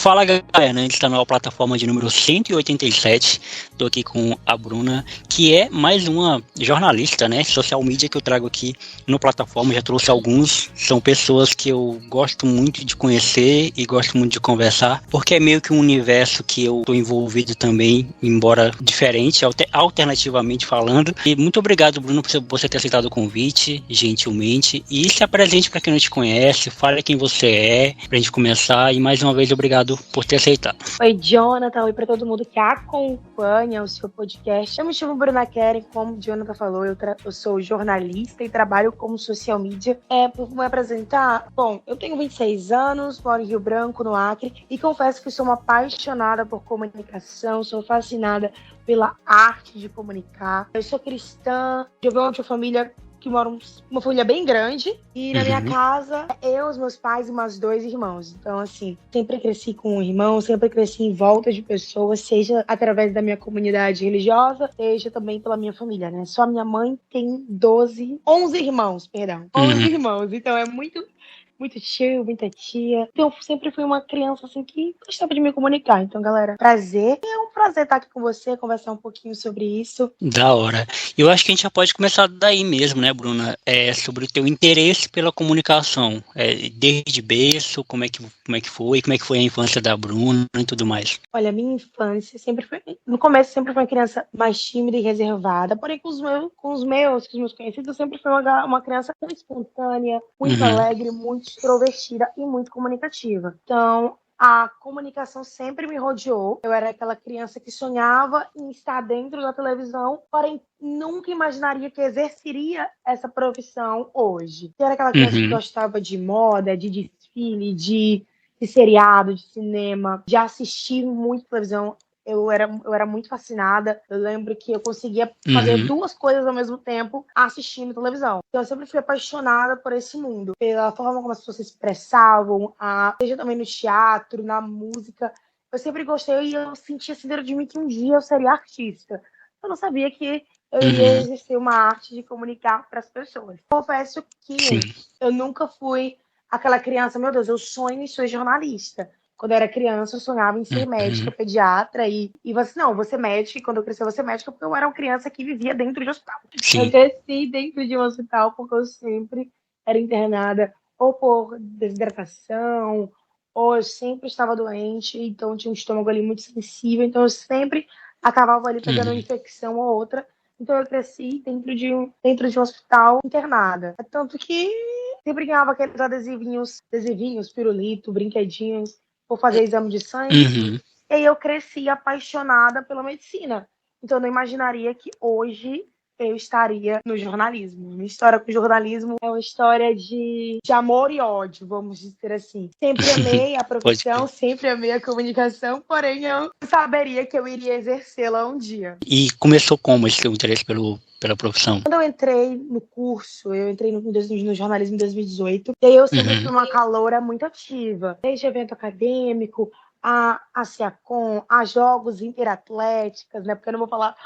Fala galera, a gente está na plataforma de número 187, estou aqui com a Bruna, que é mais uma jornalista, né, social media que eu trago aqui no plataforma, já trouxe alguns, são pessoas que eu gosto muito de conhecer e gosto muito de conversar, porque é meio que um universo que eu estou envolvido também, embora diferente, alternativamente falando, e muito obrigado Bruno por você ter aceitado o convite, gentilmente, e se apresente para quem não te conhece, fale quem você é, para a gente começar, e mais uma vez obrigado por ter aceitado. Oi, Jonathan. Oi para todo mundo que acompanha o seu podcast. Eu me chamo Bruna Keren, como o Jonathan falou, eu sou jornalista e trabalho como social media. Por me apresentar, bom, eu tenho 26 anos, moro em Rio Branco, no Acre, e confesso que sou uma apaixonada por comunicação, sou fascinada pela arte de comunicar. Eu sou cristã, de uma família que mora uma família bem grande, e na minha casa, eu, os meus pais e meus 2 irmãos. Então, assim, sempre cresci com um irmão, sempre cresci em volta de pessoas, seja através da minha comunidade religiosa, seja também pela minha família, né? Só minha mãe tem 11 irmãos, perdão. 11 irmãos, então é muito tio, muita tia. Então, eu sempre fui uma criança, assim, que gostava de me comunicar. Então, galera, prazer. É um prazer estar aqui com você, conversar um pouquinho sobre isso. Da hora. Eu acho que a gente já pode começar daí mesmo, né, Bruna? Sobre o teu interesse pela comunicação. Desde berço, como é que foi a infância da Bruna e tudo mais? Olha, a minha infância sempre foi... No começo, sempre foi uma criança mais tímida e reservada. Porém, com os meus conhecidos, eu sempre fui uma criança muito espontânea, muito alegre, muito extrovertida e muito comunicativa. Então, a comunicação sempre me rodeou. Eu era aquela criança que sonhava em estar dentro da televisão, porém nunca imaginaria que exerceria essa profissão hoje. Eu era aquela criança que gostava de moda, de desfile, de seriado, de cinema, de assistir muito televisão. Eu era muito fascinada. Eu lembro que eu conseguia fazer 2 coisas ao mesmo tempo assistindo televisão. Então, eu sempre fui apaixonada por esse mundo, pela forma como as pessoas se expressavam, seja também no teatro, na música. Eu sempre gostei e eu sentia assim dentro de mim que um dia eu seria artista. Eu não sabia que eu ia exercer uma arte de comunicar para as pessoas. Confesso que eu nunca fui aquela criança, meu Deus, eu sonho em ser jornalista. Quando eu era criança, eu sonhava em ser médica, pediatra, e você, não, vou ser médica, e quando eu crescer, eu vou ser médica, porque eu era uma criança que vivia dentro de hospital. Eu cresci dentro de um hospital porque eu sempre era internada ou por desidratação, ou eu sempre estava doente, então tinha um estômago ali muito sensível, então eu sempre acabava ali pegando uma infecção ou outra. Então eu cresci dentro de um hospital internada. Tanto que sempre ganhava aqueles adesivinhos, pirulito, brinquedinhos, por fazer exame de sangue. E aí eu cresci apaixonada pela medicina. Então eu não imaginaria que hoje eu estaria no jornalismo. Minha história com o jornalismo é uma história de amor e ódio, vamos dizer assim. Sempre amei a profissão, sempre amei a comunicação, porém eu saberia que eu iria exercê-la um dia. E começou como esse teu interesse pela profissão? Quando eu entrei no curso, eu entrei no jornalismo em 2018, e aí eu sempre fui uma caloura muito ativa, desde evento acadêmico, a SEACOM, a jogos interatléticas, né? Porque eu não vou falar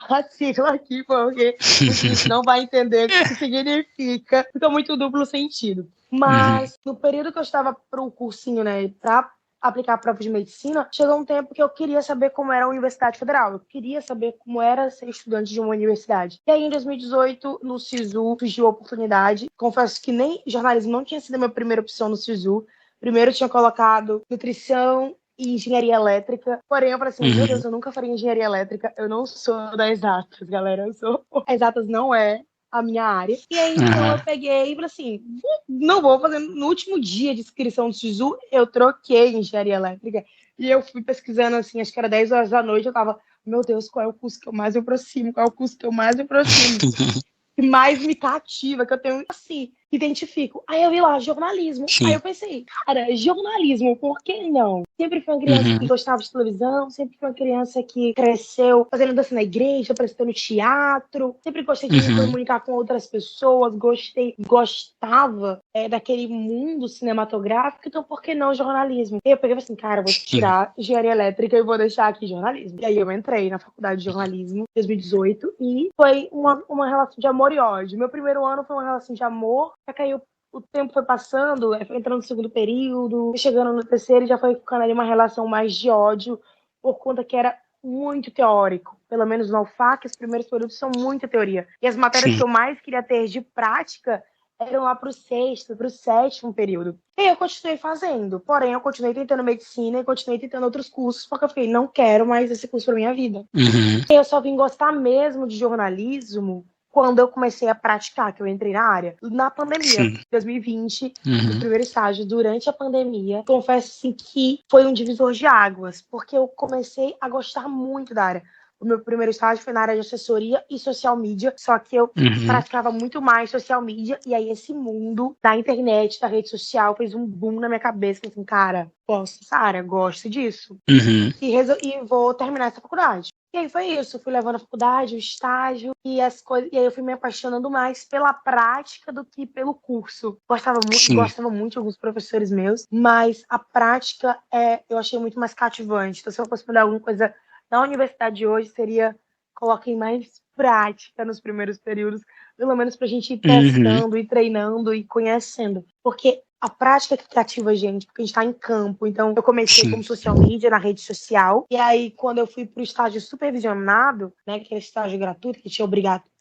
a sigla aqui, porque você não vai entender o que significa. Fica muito duplo sentido. Mas no período que eu estava para o cursinho, né, para aplicar a prova de medicina, chegou um tempo que eu queria saber como era a Universidade Federal. Eu queria saber como era ser estudante de uma universidade. E aí, em 2018, no SISU, surgiu a oportunidade. Confesso que nem jornalismo não tinha sido a minha primeira opção no SISU. Primeiro eu tinha colocado nutrição e engenharia elétrica. Porém, eu falei assim, meu Deus, eu nunca faria engenharia elétrica. Eu não sou da exatas, galera. Exatas não é a minha área. E aí, então, eu peguei e falei assim, não vou fazer. No último dia de inscrição do SISU, eu troquei engenharia elétrica. E eu fui pesquisando, assim, acho que era 10 horas da noite, eu tava, meu Deus, qual é o curso que eu mais me aproximo? Qual é o curso que eu mais me aproximo? Que mais me cativa, que eu tenho, assim, identifico. Aí eu vi lá, jornalismo. Aí eu pensei, cara, jornalismo, por que não? Sempre fui uma criança que gostava de televisão, sempre fui uma criança que cresceu fazendo dança na igreja, prestando teatro, sempre gostei de me comunicar com outras pessoas, gostava daquele mundo cinematográfico, então por que não jornalismo? E eu peguei assim, cara, eu vou tirar engenharia elétrica e vou deixar aqui jornalismo. E aí eu entrei na faculdade de jornalismo em 2018 e foi uma relação de amor e ódio. Meu primeiro ano foi uma relação de amor, que caiu o tempo foi passando, foi entrando no segundo período, chegando no terceiro, já foi ficando ali uma relação mais de ódio, por conta que era muito teórico. Pelo menos no UFAC, os primeiros períodos são muita teoria. E as matérias Sim. que eu mais queria ter de prática eram lá para o sexto, para o sétimo período. E aí eu continuei fazendo. Porém, eu continuei tentando medicina e continuei tentando outros cursos, porque eu fiquei, não quero mais esse curso para minha vida. Uhum. E eu só vim gostar mesmo de jornalismo quando eu comecei a praticar, que eu entrei na área, na pandemia, Sim. 2020, no primeiro estágio, durante a pandemia. Confesso, assim, que foi um divisor de águas, porque eu comecei a gostar muito da área. O meu primeiro estágio foi na área de assessoria e social media, só que eu praticava muito mais social media, e aí esse mundo da internet, da rede social, fez um boom na minha cabeça, assim, cara, gosto dessa área, gosto disso. E vou terminar essa faculdade. E aí foi isso, fui levando a faculdade, o estágio e as coisas, e aí eu fui me apaixonando mais pela prática do que pelo curso. Gostava muito de alguns professores meus, mas a prática eu achei muito mais cativante. Então, se eu fosse mudar alguma coisa na universidade hoje, seria coloquem mais prática nos primeiros períodos, pelo menos pra gente ir testando e treinando e conhecendo. Porque a prática que cativa a gente, porque a gente está em campo. Então, eu comecei como social media na rede social. E aí, quando eu fui para o estágio supervisionado, né, que é o estágio gratuito, que tinha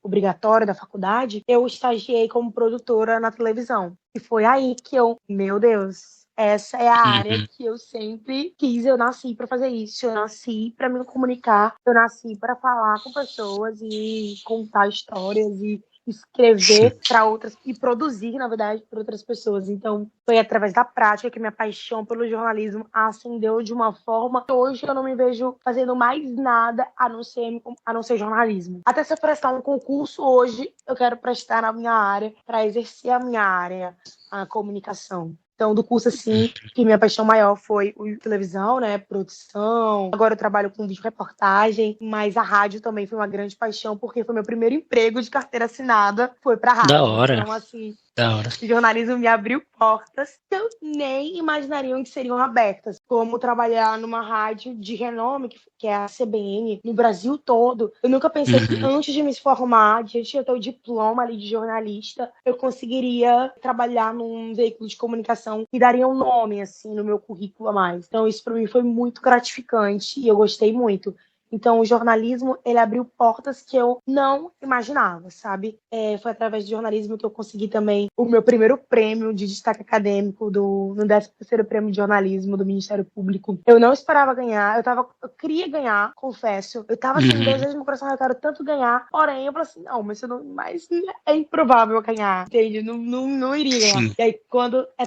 obrigatório da faculdade, eu estagiei como produtora na televisão. E foi aí que meu Deus, essa é a área que eu sempre quis. Eu nasci para fazer isso. Eu nasci para me comunicar. Eu nasci para falar com pessoas e contar histórias e escrever para outras e produzir, na verdade, para outras pessoas. Então, foi através da prática que minha paixão pelo jornalismo acendeu de uma forma que hoje eu não me vejo fazendo mais nada a não ser jornalismo. Até se eu prestar um concurso hoje, eu quero prestar na minha área para exercer a minha área, a comunicação. Então, do curso, assim, que minha paixão maior foi televisão, né, produção. Agora eu trabalho com vídeo-reportagem, mas a rádio também foi uma grande paixão, porque foi meu primeiro emprego de carteira assinada, foi pra rádio. Da hora. Então, assim, Da hora. o jornalismo me abriu portas que eu nem imaginaria que seriam abertas, como trabalhar numa rádio de renome, que é a CBN, no Brasil todo. Eu nunca pensei que antes de me formar, antes de eu ter o diploma ali de jornalista, eu conseguiria trabalhar num veículo de comunicação que daria um nome, assim, no meu currículo a mais. Então, isso para mim foi muito gratificante e eu gostei muito. Então, o jornalismo, ele abriu portas que eu não imaginava, sabe? Foi através do jornalismo que eu consegui também o meu primeiro prêmio de destaque acadêmico no 13º Prêmio de Jornalismo do Ministério Público. Eu não esperava ganhar, eu queria ganhar, confesso. Eu tava assim, desejo no meu coração, eu quero tanto ganhar. Porém, eu falei assim, não, mas é improvável eu ganhar, entende? Não iria ganhar. E aí,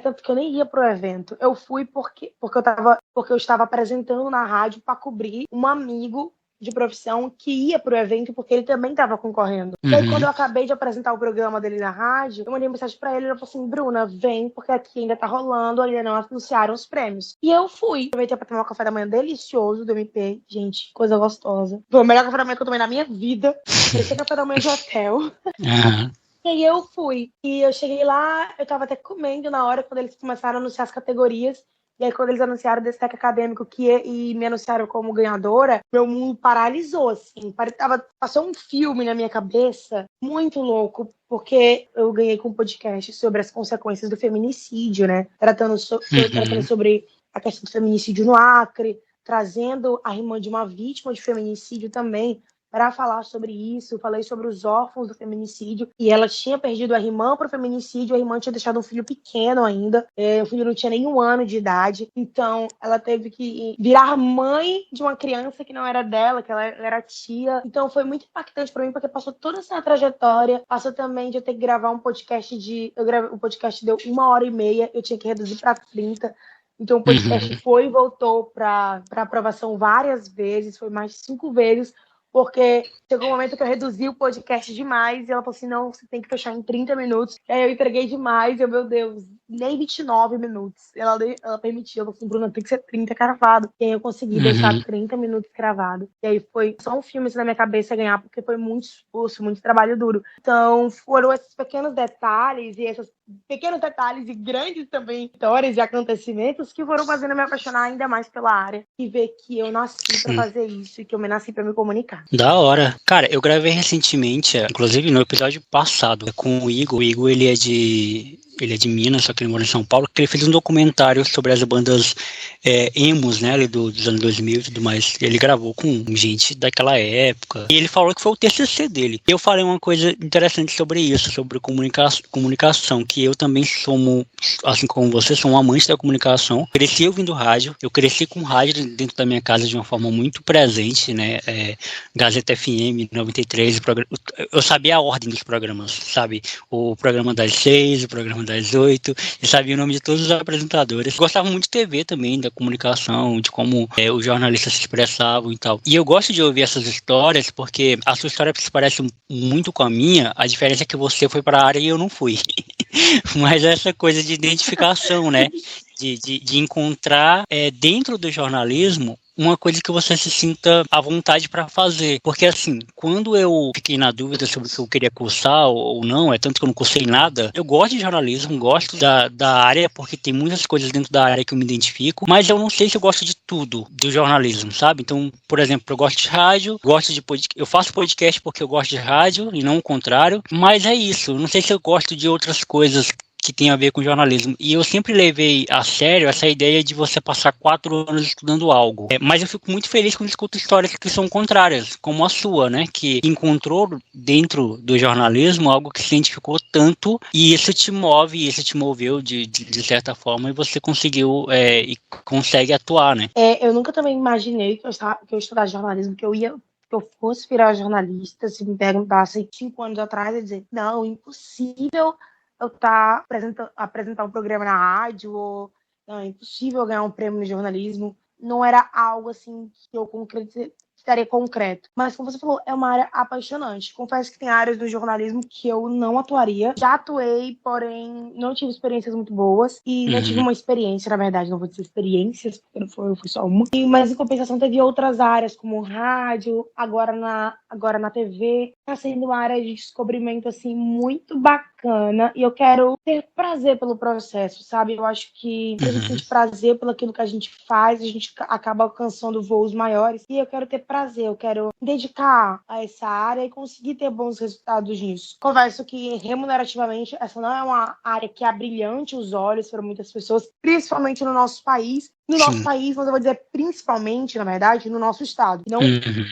tanto que eu nem ia pro evento. Eu fui porque eu estava apresentando na rádio para cobrir um amigo de profissão que ia pro evento porque ele também estava concorrendo. E aí, quando eu acabei de apresentar o programa dele na rádio, eu mandei mensagem pra ele e ele falou assim, Bruna, vem, porque aqui ainda tá rolando, ainda não anunciaram os prêmios. E eu fui. Aproveitei pra tomar um café da manhã delicioso do MP. Gente, coisa gostosa. Foi o melhor café da manhã que eu tomei na minha vida. Parecia café da manhã de hotel. E aí eu fui. E eu cheguei lá, eu tava até comendo na hora, quando eles começaram a anunciar as categorias. E aí, quando eles anunciaram o destaque acadêmico e me anunciaram como ganhadora, meu mundo paralisou, assim. Passou um filme na minha cabeça, muito louco, porque eu ganhei com um podcast sobre as consequências do feminicídio, né? Tratando sobre a questão do feminicídio no Acre, trazendo a irmã de uma vítima de feminicídio também, para falar sobre isso. Falei sobre os órfãos do feminicídio, e ela tinha perdido a irmã para o feminicídio, a irmã tinha deixado um filho pequeno ainda, o filho não tinha nem 1 ano de idade, então ela teve que virar mãe de uma criança que não era dela, que ela era tia. Então foi muito impactante para mim, porque passou toda essa trajetória, passou também de eu ter que gravar um podcast o podcast deu 1h30, eu tinha que reduzir para 30. Então o podcast foi e voltou para aprovação várias vezes, foi mais de 5 vezes, porque chegou um momento que eu reduzi o podcast demais e ela falou assim, não, você tem que fechar em 30 minutos. E aí eu entreguei demais, meu Deus, nem 29 minutos. Ela permitiu, ela falou assim, Bruna, tem que ser 30 cravado. E aí eu consegui deixar 30 minutos cravado. E aí foi só um filme assim, na minha cabeça ganhar, porque foi muito esforço, muito trabalho duro. Então foram esses pequenos detalhes e grandes também histórias e acontecimentos que foram fazendo eu me apaixonar ainda mais pela área e ver que eu nasci pra fazer isso e que eu me nasci pra me comunicar. Da hora. Cara, eu gravei recentemente, inclusive no episódio passado, com o Igor. O Igor, ele é ele é de Minas, só que ele mora em São Paulo, que ele fez um documentário sobre as bandas emos, né, ali dos anos 2000 e tudo mais. Ele gravou com gente daquela época, e ele falou que foi o TCC dele. Eu falei uma coisa interessante sobre isso, sobre comunicação, que eu também assim como você, sou um amante da comunicação. Cresci ouvindo rádio, eu cresci com rádio dentro da minha casa de uma forma muito presente, né, Gazeta FM 93, eu sabia a ordem dos programas, sabe? O programa das 6, o programa das 8, eu sabia o nome de todos os apresentadores. Gostava muito de TV também, da comunicação, de como os jornalistas se expressavam e tal. E eu gosto de ouvir essas histórias porque a sua história se parece muito com a minha, a diferença é que você foi para a área e eu não fui. Mas essa coisa de identificação, né? De encontrar dentro do jornalismo uma coisa que você se sinta à vontade para fazer. Porque, assim, quando eu fiquei na dúvida sobre o que eu queria cursar ou não, tanto que eu não cursei nada, eu gosto de jornalismo, gosto da área, porque tem muitas coisas dentro da área que eu me identifico, mas eu não sei se eu gosto de tudo do jornalismo, sabe? Então, por exemplo, eu gosto de rádio, gosto de podcast, eu faço podcast porque eu gosto de rádio e não o contrário, mas é isso, eu não sei se eu gosto de outras coisas que tem a ver com jornalismo. E eu sempre levei a sério essa ideia de você passar 4 anos estudando algo. Mas eu fico muito feliz quando escuto histórias que são contrárias, como a sua, né? Que encontrou dentro do jornalismo algo que se identificou tanto e isso te move, isso te moveu de certa forma e você conseguiu e consegue atuar, né? Eu nunca também imaginei que eu estudasse jornalismo, que eu fosse virar jornalista. Se me perguntassem 5 anos atrás, eu ia dizer, não, impossível eu apresentar um programa na rádio, ou não, é impossível eu ganhar um prêmio no jornalismo. Não era algo assim que eu estaria concreto. Mas, como você falou, é uma área apaixonante. Confesso que tem áreas do jornalismo que eu não atuaria. Já atuei, porém não tive experiências muito boas. E não tive uma experiência, na verdade, não vou dizer experiências, porque não foi só uma. Mas, em compensação, teve outras áreas, como rádio, agora na TV. Está sendo uma área de descobrimento, assim, muito bacana. E eu quero ter prazer pelo processo, sabe? Eu acho que a gente sente prazer pelo aquilo que a gente faz, a gente acaba alcançando voos maiores. E eu quero ter prazer, eu quero me dedicar a essa área e conseguir ter bons resultados nisso. Confesso que, remunerativamente, essa não é uma área que abrilhante os olhos para muitas pessoas, principalmente no nosso país. No nosso país, mas eu vou dizer principalmente, na verdade, no nosso estado.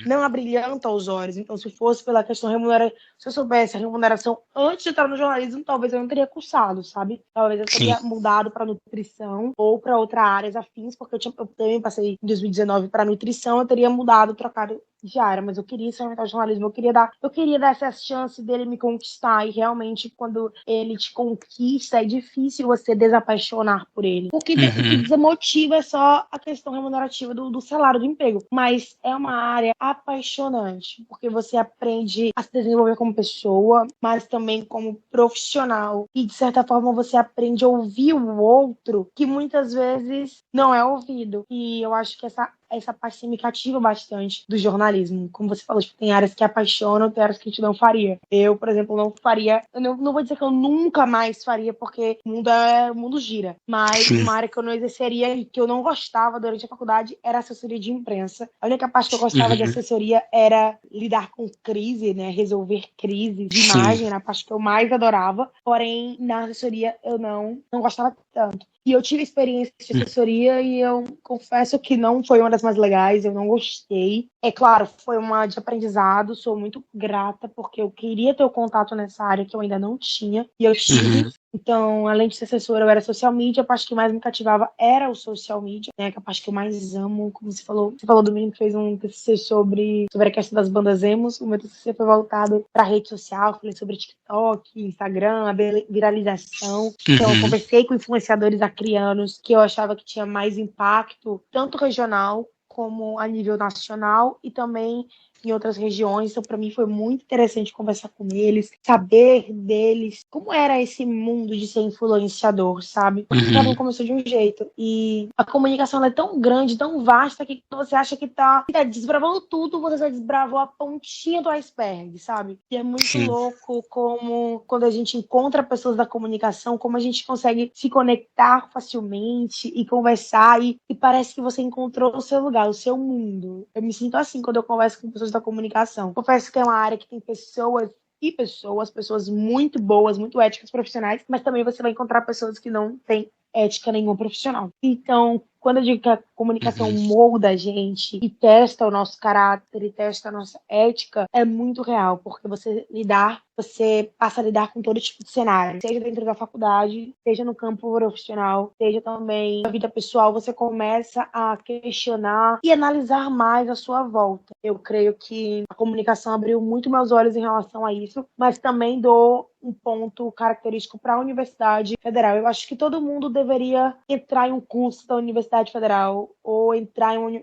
Não abrilhanta os olhos. Então, se fosse pela questão remunerativa, se eu soubesse a remuneração antes de entrar no jornalismo, talvez eu não teria cursado, sabe? Talvez eu teria mudado para nutrição ou para outras áreas afins, porque eu também passei em 2019 para nutrição, eu teria mudado, trocado de área, mas eu queria experimentar o jornalismo, eu queria dar essa chance dele me conquistar, e realmente quando ele te conquista, é difícil você desapaixonar por ele. O que desmotiva é só a questão remunerativa do salário do emprego, mas é uma área apaixonante, porque você aprende a se desenvolver como pessoa, mas também como profissional, e de certa forma você aprende a ouvir o outro, que muitas vezes não é ouvido, e eu acho que essa parte me cativa bastante do jornalismo. Como você falou, tem áreas que apaixonam, tem áreas que a gente não faria. Eu, por exemplo, não faria. Eu não vou dizer que eu nunca mais faria, porque o mundo gira. Mas uma área que eu não exerceria e que eu não gostava durante a faculdade era assessoria de imprensa. A única parte que eu gostava de assessoria era lidar com crise, né? Resolver crises de imagem, era a parte que eu mais adorava. Porém, na assessoria eu não gostava tanto. E eu tive experiência de assessoria e eu confesso que não foi uma das mais legais, eu não gostei. É claro, foi uma de aprendizado, sou muito grata, porque eu queria ter o contato nessa área que eu ainda não tinha, e eu tive. Então, além de ser assessora, eu era social media, a parte que mais me cativava era o social media, né? Que é a parte que eu mais amo, como você falou do menino que fez um TCC sobre a questão das bandas emos. O meu TCC foi voltado para rede social, falei sobre TikTok, Instagram, a viralização. Então, eu conversei com influenciadores acrianos que eu achava que tinha mais impacto, tanto regional como a nível nacional, e também em outras regiões. Então, para mim, foi muito interessante conversar com eles, saber deles, como era esse mundo de ser influenciador, sabe? Porque cada um começou de um jeito. E a comunicação é tão grande, tão vasta, que você acha que tá desbravando tudo, você só desbravou a pontinha do iceberg, sabe? E é muito louco como, quando a gente encontra pessoas da comunicação, como a gente consegue se conectar facilmente e conversar, e parece que você encontrou o seu lugar, o seu mundo. Eu me sinto assim quando eu converso com pessoas da comunicação. Confesso que é uma área que tem pessoas e pessoas muito boas, muito éticas profissionais, mas também você vai encontrar pessoas que não têm ética nenhuma profissional. Então, quando eu digo que a comunicação Uhum. molda a gente e testa o nosso caráter e testa a nossa ética, é muito real, porque você passa a lidar com todo tipo de cenário, seja dentro da faculdade, seja no campo profissional, seja também na vida pessoal, você começa a questionar e analisar mais a sua volta. Eu creio que a comunicação abriu muito meus olhos em relação a isso, mas também dou um ponto característico para a Universidade Federal. Eu acho que todo mundo deveria entrar em um curso da Universidade Federal ou entrar em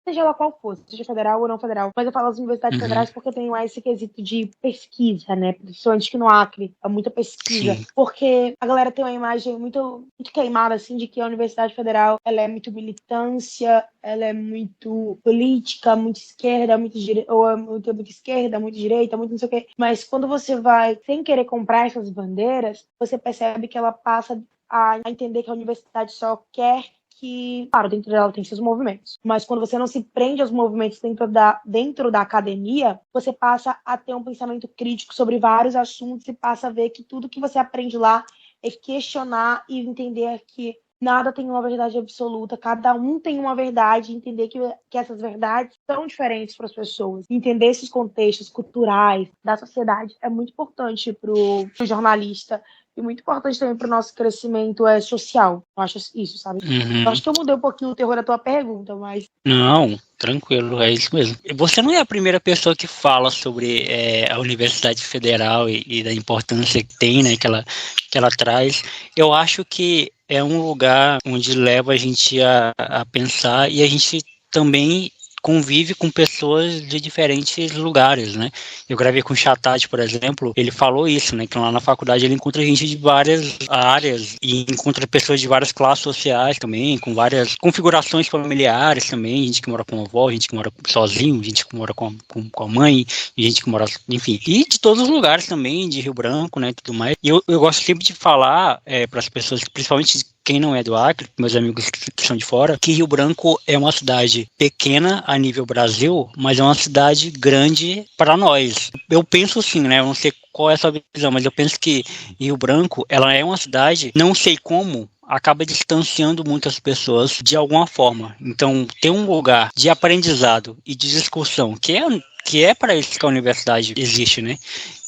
seja lá qual for, seja federal ou não federal. Mas eu falo das universidades Uhum. federais porque tem mais esse quesito de pesquisa, né? Principalmente que no Acre, é muita pesquisa. Sim. Porque a galera tem uma imagem muito queimada, assim, de que a Universidade Federal, ela é muito militância, ela é muito política, muito esquerda, muito direita, ou é muito esquerda, muito direita, muito não sei o quê. Mas quando você vai, sem querer comprar essas bandeiras, você percebe que ela passa a entender que a universidade só quer que, claro, dentro dela tem seus movimentos, mas quando você não se prende aos movimentos dentro da academia, você passa a ter um pensamento crítico sobre vários assuntos e passa a ver que tudo que você aprende lá é questionar e entender que nada tem uma verdade absoluta, cada um tem uma verdade, entender que essas verdades são diferentes para as pessoas. Entender esses contextos culturais da sociedade é muito importante para o jornalista e muito importante também para o nosso crescimento social. Eu acho isso, sabe? Eu Uhum. acho que eu mudei um pouquinho o terror da tua pergunta, mas... Não, tranquilo, é isso mesmo. Você não é a primeira pessoa que fala sobre a Universidade Federal e da importância que tem, né, que ela traz. Eu acho que é um lugar onde leva a gente a pensar e a gente também convive com pessoas de diferentes lugares, né? Eu gravei com o Chatad, por exemplo, ele falou isso, né? Que lá na faculdade ele encontra gente de várias áreas e encontra pessoas de várias classes sociais também, com várias configurações familiares também, gente que mora com a avó, gente que mora sozinho, gente que mora com a mãe, gente que mora, enfim, e de todos os lugares também, de Rio Branco, né, tudo mais. E eu gosto sempre de falar para as pessoas, principalmente quem não é do Acre, meus amigos que são de fora, que Rio Branco é uma cidade pequena a nível Brasil, mas é uma cidade grande para nós. Eu penso assim, né? Eu não sei qual é a sua visão, mas eu penso que Rio Branco, ela é uma cidade, não sei como, acaba distanciando muitas pessoas de alguma forma. Então, ter um lugar de aprendizado e de discussão, que é para isso que a universidade existe, né?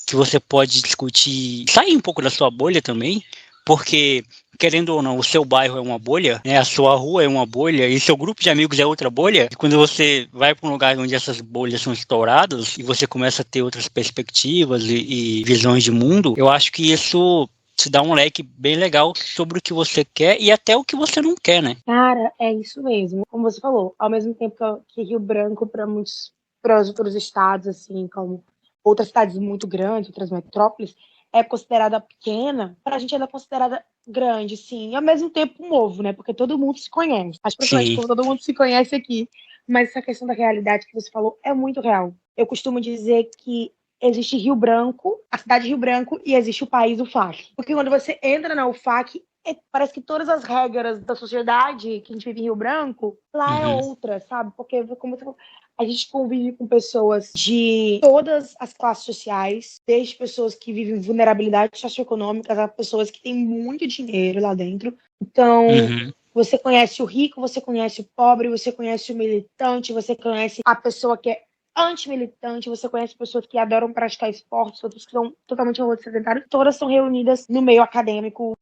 Que você pode discutir, sair um pouco da sua bolha também, porque, querendo ou não, o seu bairro é uma bolha, né? A sua rua é uma bolha e seu grupo de amigos é outra bolha. E quando você vai para um lugar onde essas bolhas são estouradas e você começa a ter outras perspectivas e visões de mundo, eu acho que isso te dá um leque bem legal sobre o que você quer e até o que você não quer, né? Cara, é isso mesmo. Como você falou, ao mesmo tempo que Rio Branco, para os outros estados, assim, como outras cidades muito grandes, outras metrópoles, é considerada pequena, para a gente ela é considerada grande, sim, e ao mesmo tempo novo, né? Porque todo mundo se conhece. Mas principalmente Sim. como todo mundo se conhece aqui. Mas essa questão da realidade que você falou é muito real. Eu costumo dizer que existe Rio Branco, a cidade de Rio Branco, e existe o país UFAC. Porque quando você entra na UFAC, parece que todas as regras da sociedade que a gente vive em Rio Branco, lá é Uhum. outra, sabe? Porque, como você falou, a gente convive com pessoas de todas as classes sociais, desde pessoas que vivem vulnerabilidade socioeconômica a pessoas que têm muito dinheiro lá dentro. Então, Uhum. você conhece o rico, você conhece o pobre, você conhece o militante, você conhece a pessoa que é antimilitante, você conhece pessoas que adoram praticar esportes, outras que são totalmente sedentários, todas são reunidas no meio acadêmico,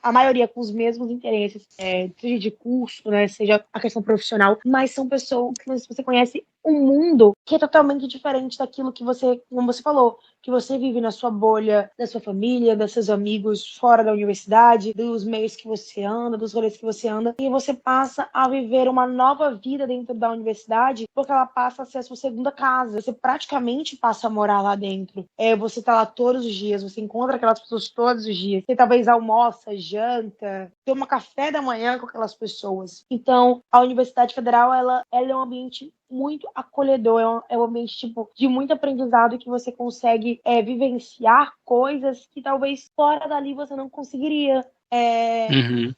a maioria com os mesmos interesses, seja de curso, né, seja a questão profissional, mas são pessoas que você conhece um mundo que é totalmente diferente daquilo que você, como você falou, que você vive na sua bolha, da sua família, dos seus amigos fora da universidade, dos meios que você anda, dos rolês que você anda, e você passa a viver uma nova vida dentro da universidade, porque ela passa a ser a sua segunda casa. Você praticamente passa a morar lá dentro. Você tá lá todos os dias, você encontra aquelas pessoas todos os dias. Você talvez almoça, janta, toma café da manhã com aquelas pessoas. Então, a Universidade Federal, ela é um ambiente muito acolhedor, é um ambiente tipo, de muito aprendizado que você consegue vivenciar coisas que talvez fora dali você não conseguiria.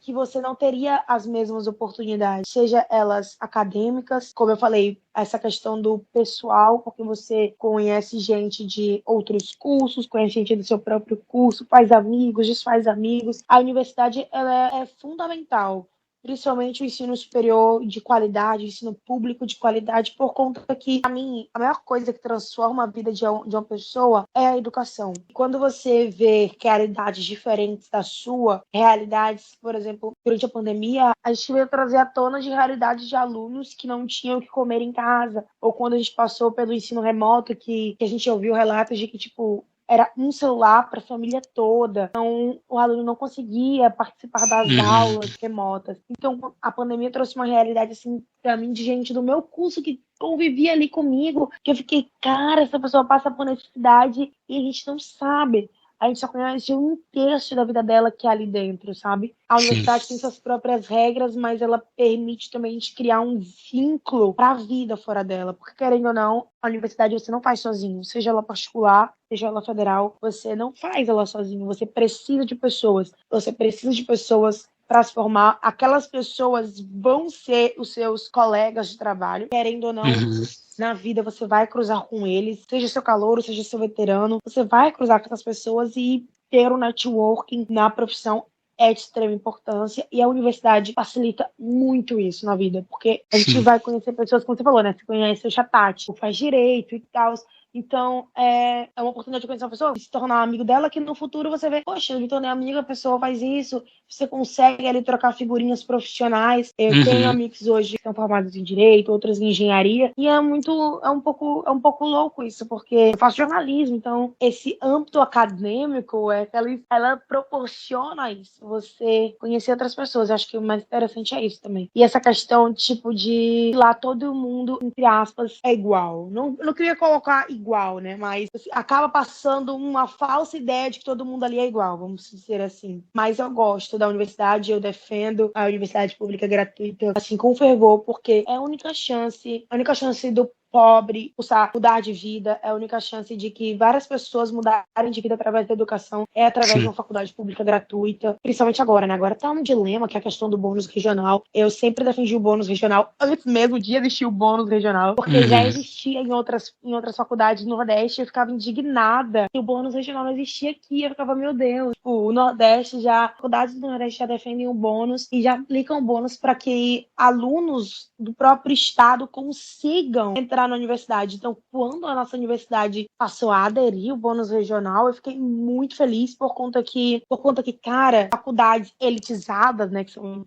que você não teria as mesmas oportunidades, seja elas acadêmicas, como eu falei, essa questão do pessoal, porque você conhece gente de outros cursos, conhece gente do seu próprio curso, faz amigos, desfaz amigos. A universidade, ela é fundamental, principalmente o ensino superior de qualidade, o ensino público de qualidade, por conta que, para mim, a maior coisa que transforma a vida de uma pessoa é a educação. Quando você vê realidades diferentes da sua, realidades, por exemplo, durante a pandemia, a gente veio trazer à tona de realidades de alunos que não tinham o que comer em casa, ou quando a gente passou pelo ensino remoto, que a gente ouviu relatos de que, tipo, era um celular para a família toda. Então, o aluno não conseguia participar das aulas remotas. Então, a pandemia trouxe uma realidade, assim, para mim, de gente do meu curso que convivia ali comigo, que eu fiquei, cara, essa pessoa passa por necessidade e a gente não sabe. A gente só conhece um terço da vida dela que é ali dentro, sabe? A universidade tem suas próprias regras, mas ela permite também a gente criar um vínculo para a vida fora dela. Porque, querendo ou não, a universidade você não faz sozinho. Seja ela particular, seja ela federal, você não faz ela sozinho. Você precisa de pessoas. Você precisa de pessoas para se formar. Aquelas pessoas vão ser os seus colegas de trabalho, querendo ou não. Na vida você vai cruzar com eles, seja seu calouro, seja seu veterano, você vai cruzar com essas pessoas e ter um networking na profissão é de extrema importância e a universidade facilita muito isso na vida, porque a gente vai conhecer pessoas, como você falou, né? Você conhece o Chatati, faz direito e tal. Então, é uma oportunidade de conhecer uma pessoa, se tornar amigo dela, que no futuro você vê, poxa, eu me tornei amiga, a pessoa faz isso, você consegue ali trocar figurinhas profissionais. Eu tenho amigos hoje que estão formados em Direito, outros em Engenharia, e é um pouco louco isso, porque eu faço jornalismo, então esse âmbito acadêmico, ela proporciona isso, você conhecer outras pessoas. Eu acho que o mais interessante é isso também. E essa questão, tipo, de lá todo mundo, entre aspas, é igual. Não queria colocar igual, né? Mas assim, acaba passando uma falsa ideia de que todo mundo ali é igual, vamos dizer assim. Mas eu gosto da universidade, eu defendo a universidade pública gratuita, assim, com fervor, porque é a única chance do pobre, mudar de vida, é a única chance de que várias pessoas mudarem de vida através da educação, é através de uma faculdade pública gratuita, principalmente agora, né? Agora tá um dilema, que é a questão do bônus regional. Eu sempre defendi o bônus regional, antes mesmo de existir o bônus regional, porque já existia em outras faculdades do Nordeste, eu ficava indignada que o bônus regional não existia aqui, eu ficava, meu Deus, tipo, o Nordeste faculdades do Nordeste já defendem o bônus e já aplicam o bônus para que alunos do próprio estado consigam entrar na universidade. Então, quando a nossa universidade passou a aderir o bônus regional, eu fiquei muito feliz por conta que, cara, faculdades elitizadas, né, que são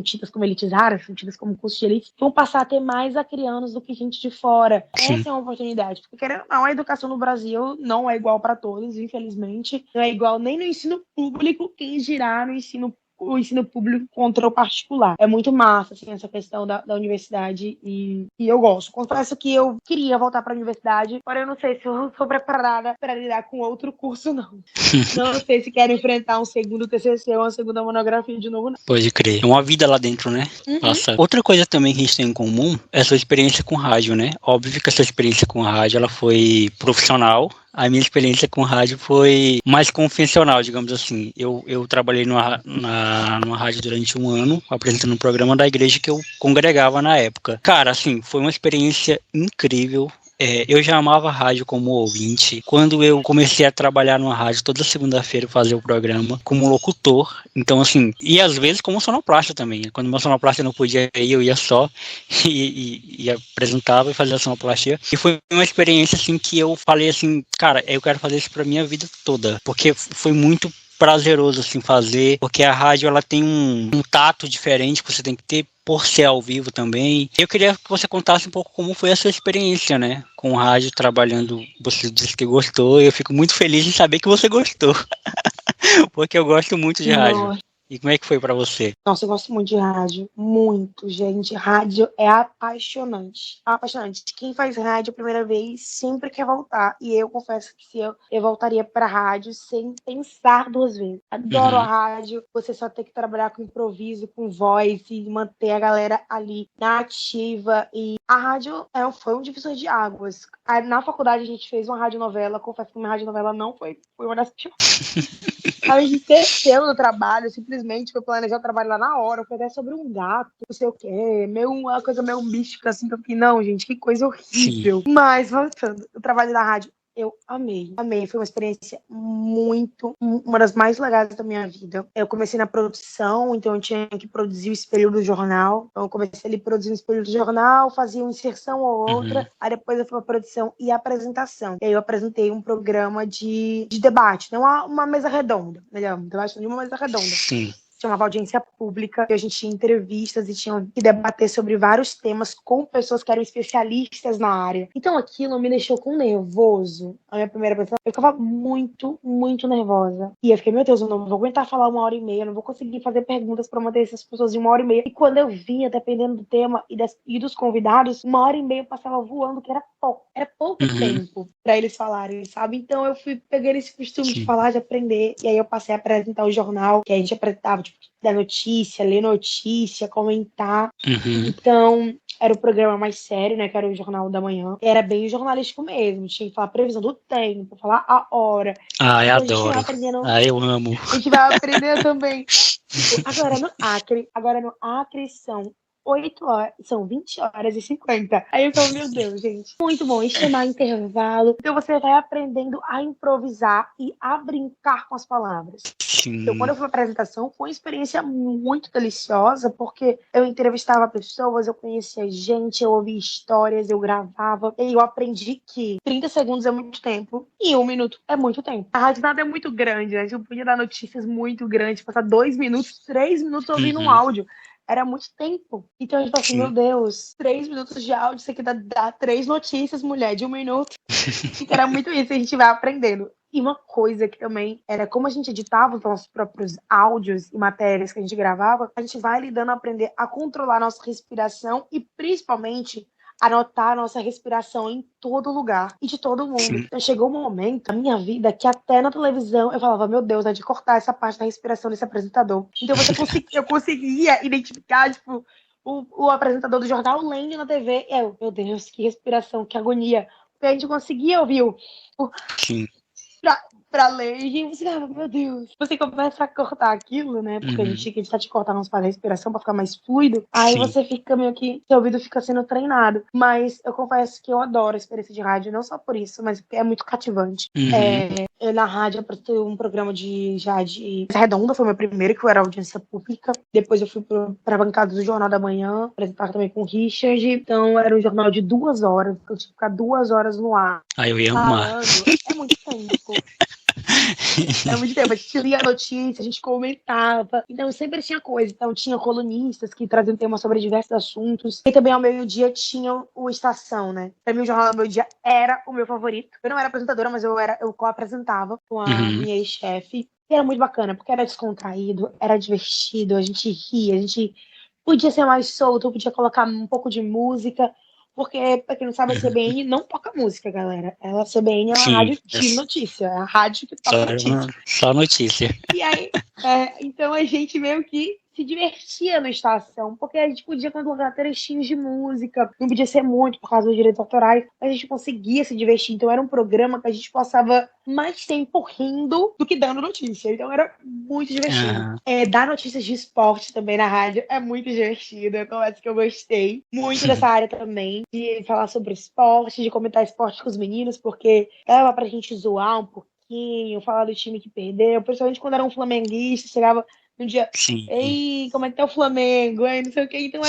tidas como elitizadas, são tidas como curso de elite, vão passar a ter mais acrianos do que gente de fora. Essa é uma oportunidade, porque querendo ou não, a educação no Brasil não é igual para todos, infelizmente. Não é igual nem no ensino público, quem dirá no o ensino público contra o particular. É muito massa, assim, essa questão da universidade e eu gosto. Confesso que eu queria voltar para a universidade, porém eu não sei se eu estou preparada para lidar com outro curso, não. Não sei se quero enfrentar um segundo TCC ou uma segunda monografia de novo, não. Pode crer. É uma vida lá dentro, né? Nossa. Outra coisa também que a gente tem em comum é a sua experiência com rádio, né? Óbvio que essa experiência com rádio, ela foi profissional. A minha experiência com rádio foi mais convencional, digamos assim. Eu trabalhei numa rádio durante um ano, apresentando um programa da igreja que eu congregava na época. Cara, assim, foi uma experiência incrível. Eu já amava a rádio como ouvinte. Quando eu comecei a trabalhar numa rádio toda segunda-feira, fazer o programa como locutor, então assim, e às vezes como sonoplasta também. Quando meu sonoplasta não podia ir, eu ia só e apresentava e fazia a sonoplastia. E foi uma experiência assim que eu falei assim, cara, eu quero fazer isso pra minha vida toda, porque foi muito prazeroso assim fazer, porque a rádio ela tem um tato diferente que você tem que ter por ser ao vivo também. Eu queria que você contasse um pouco como foi a sua experiência, né, com rádio, trabalhando. Você disse que gostou, e eu fico muito feliz em saber que você gostou, porque eu gosto muito de rádio. E como é que foi pra você? Nossa, eu gosto muito de rádio. Muito, gente. Rádio é apaixonante. Apaixonante. Quem faz rádio a primeira vez sempre quer voltar. E eu confesso que se eu voltaria pra rádio sem pensar duas vezes. Adoro a Uhum. rádio. Você só tem que trabalhar com improviso, com voz e manter a galera ali na ativa. E a rádio foi um divisor de águas. Na faculdade a gente fez uma radionovela. Confesso que minha radionovela não foi uma das piores. A gente esqueceu do trabalho, simplesmente foi planejar o trabalho lá na hora, foi até sobre um gato, não sei o quê, uma coisa meio mística, assim, que eu fiquei, não, gente, que coisa Sim. horrível. Mas, voltando, o trabalho da rádio, eu amei, amei, foi uma experiência uma das mais legais da minha vida. Eu comecei na produção, então eu tinha que produzir o espelho do jornal, então eu comecei ali produzindo o espelho do jornal, fazia uma inserção ou Uhum. outra, aí depois eu fui pra produção e apresentação. E aí eu apresentei um programa de debate, né? Uma mesa redonda, melhor, um debate de uma mesa redonda. Sim. Chamava audiência pública, e a gente tinha entrevistas e tinha que debater sobre vários temas com pessoas que eram especialistas na área. Então aquilo me deixou com nervoso. A minha primeira pessoa, eu ficava muito, muito nervosa. E eu fiquei, meu Deus, eu não vou aguentar falar 1h30, eu não vou conseguir fazer perguntas para manter essas pessoas de 1h30. E quando eu via, dependendo do tema e dos convidados, 1h30 passava voando, que era pouco Uhum. tempo para eles falarem, sabe? Então eu peguei esse costume de Sim. falar, de aprender, e aí eu passei a apresentar o jornal, que a gente apresentava, tipo, dar notícia, ler notícia, comentar. Uhum. Então, era o programa mais sério, né? Que era o Jornal da Manhã. Era bem jornalístico mesmo. Tinha que falar a previsão do tempo, falar a hora. Ah, eu Então a gente vai adoro. aprendendo. Ah, eu amo. A gente vai aprendendo também. Tipo, agora no Acre são 8 horas, são 20h50. Aí eu falo, meu Deus, gente, muito bom. E chamar intervalo. Então você vai aprendendo a improvisar e a brincar com as palavras. Então, quando Sim. eu fui para a apresentação, foi uma experiência muito deliciosa, porque eu entrevistava pessoas, eu conhecia gente, eu ouvia histórias, eu gravava, e eu aprendi que 30 segundos é muito tempo e 1 minuto é muito tempo. A rádio nada é muito grande, né? A gente não podia dar notícias muito grandes, passar 2 minutos, 3 minutos ouvindo um Uhum. áudio. Era muito tempo. Então a gente falou assim, meu Sim. Deus, 3 minutos de áudio, isso aqui dá 3 notícias, mulher, de 1 minuto. Então era muito isso, a gente vai aprendendo. E uma coisa que também era como a gente editava os nossos próprios áudios e matérias que a gente gravava, a gente vai lidando a aprender a controlar a nossa respiração e principalmente anotar a nossa respiração em todo lugar e de todo mundo. Sim. Então chegou um momento na minha vida que até na televisão eu falava, meu Deus, é de cortar essa parte da respiração desse apresentador. Então eu conseguia identificar, tipo, o apresentador do jornal lendo na TV. E eu, meu Deus, que respiração, que agonia. Porque a gente conseguia ouvir Sim. pra ler e você ficava, meu Deus. Você começa a cortar aquilo, né? Porque a gente Uhum. tinha que estar te cortando uns para a respiração pra ficar mais fluido. Aí Sim. você fica meio que, seu ouvido fica sendo treinado. Mas eu confesso que eu adoro a experiência de rádio, não só por isso, mas porque é muito cativante. Uhum. Na rádio eu apresentei um programa de Redonda, foi o meu primeiro, que era audiência pública. Depois eu fui pra bancada do Jornal da Manhã, apresentar também com o Richard. Então era um jornal de 2 horas, eu tinha que ficar 2 horas no ar. Ah, eu ia amar. Falando, é muito tempo. É muito tempo. A gente lia a notícia, a gente comentava. Então sempre tinha coisa. Então tinha colunistas que traziam temas sobre diversos assuntos. E também ao meio-dia tinha o Estação, né? Pra mim o Jornal do Meio-Dia era o meu favorito. Eu não era apresentadora, mas eu co-apresentava com a Uhum. minha ex-chefe. E era muito bacana, porque era descontraído, era divertido, a gente ria, a gente podia ser mais solto, podia colocar um pouco de música. Porque, pra quem não sabe, a Uhum. CBN não toca música, galera. A CBN é uma Sim. rádio de notícia, é a rádio que Só, toca notícia. só notícia. E aí, então a gente meio que se divertia na estação, porque a gente podia colocar trechinhos de música, não podia ser muito por causa dos direitos autorais, mas a gente conseguia se divertir. Então era um programa que a gente passava mais tempo rindo do que dando notícia. Então era muito divertido. Uhum. Dar notícias de esporte também na rádio é muito divertido. Eu confesso que eu gostei muito dessa área também, de falar sobre esporte, de comentar esporte com os meninos, porque dava pra gente zoar um pouquinho, falar do time que perdeu, principalmente quando era um flamenguista, chegava no dia, Sim. ei, como é que tá o Flamengo? Ei, não sei o que. Então